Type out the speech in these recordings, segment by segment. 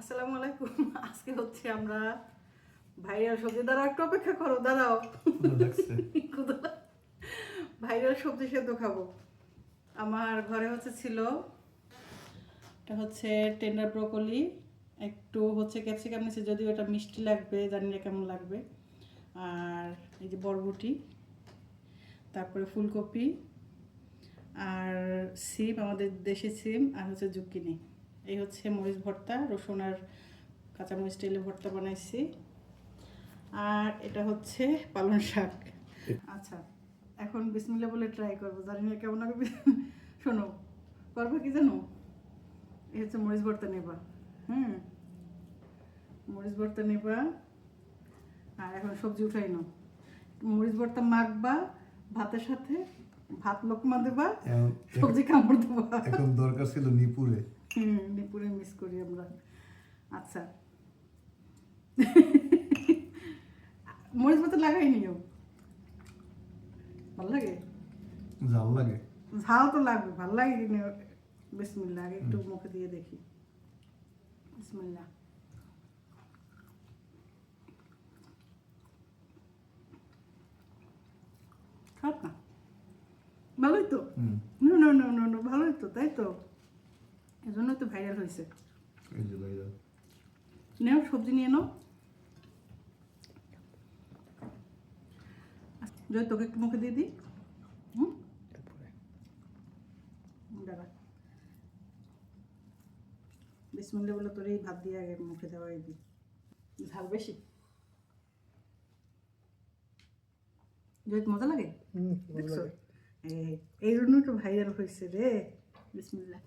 আসসালামু আলাইকুম। আজকে হচ্ছে আমরা ভাইরাল সবজি, দাঁড়াও একটু অপেক্ষা করো, দাঁড়াও। ভাইরাল সবজি সেদ্ধ খাবো। আমার ঘরে ছিল এটা হচ্ছে টেন্ডার ব্রোকলি, একটু হচ্ছে ক্যাপসিকাম নিচে, যদিও এটা মিষ্টি লাগবে, জানি না কেমন লাগবে। আর এই যে বরবটি, তারপরে ফুলকপি, আর সিম, আমাদের দেশি সিম, আর হচ্ছে জুকিনি। এই হচ্ছে মরিচ ভর্তা, রসুন আর কাঁচামরিচ তেলে ভর্তা বানাইছি। আর এটা হচ্ছে পালং শাক। আচ্ছা, এখন বিসমিল্লাহ বলে ট্রাই করবো, জানি না কেমন হবে। শোনো, করবো কি জানো, এই হচ্ছে মরিচ ভর্তা নেবা। মরিচ ভর্তা নেবা, আর এখন সবজি উঠাই নাও। মরিচ ভর্তা মাখবা ভাতের সাথে, ভাত লোকমা দেবা, সবজি কামড় দেবা। এখন দরকার ছিল নিপুরে। নিপুরে মিস করি আমরা। আচ্ছা, মরিচ ভর্তা লাগাই নিও, ভাল লাগে? ঝাল লাগে? ঝাল তো লাগবে, ভাল লাগে কিনে। বিসমিল্লাহ, আগে একটু মুখে দিয়ে দেখি। বিসমিল্লাহ। খারাপ না, ভালোই তো। No no no no no, ভালোই তো, তাই তো, এজন্যই তো ভাইরাল হয়েছে। এই যে ভাইরাল। নেও, সবজি নিয়ে নাও। জয়, তোকে একটু মুখে দিয়ে দিই। দাঁড়া, বিসমিল্লাহ বলে তোর এই ভাত দিয়ে আগে মুখে দেওয়াই দিই। ঝাল বেশি? জয়, মজা লাগে? দেখছো, এই জন্যই তো ভাইরাল হয়েছে রে। বিসমিল্লাহ।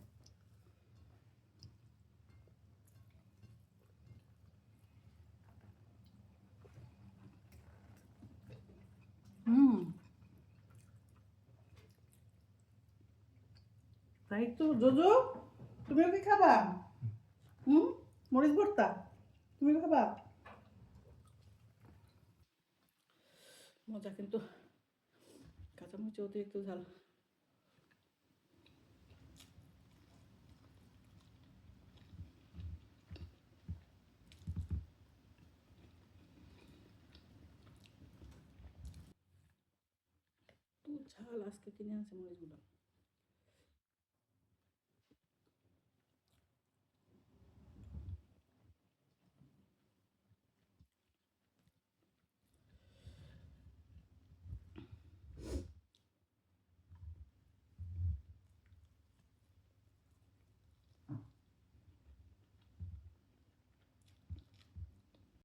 তাই তো। জোজো, তুমিও কি খাবা? মরিচ ভর্তা তুমি খাবা? মজা কিন্তু, কাঁচামরিচ অতিরিক্ত ঝাল। তো ঝাল, আজকে কিনে আনছে মরিচগুলো।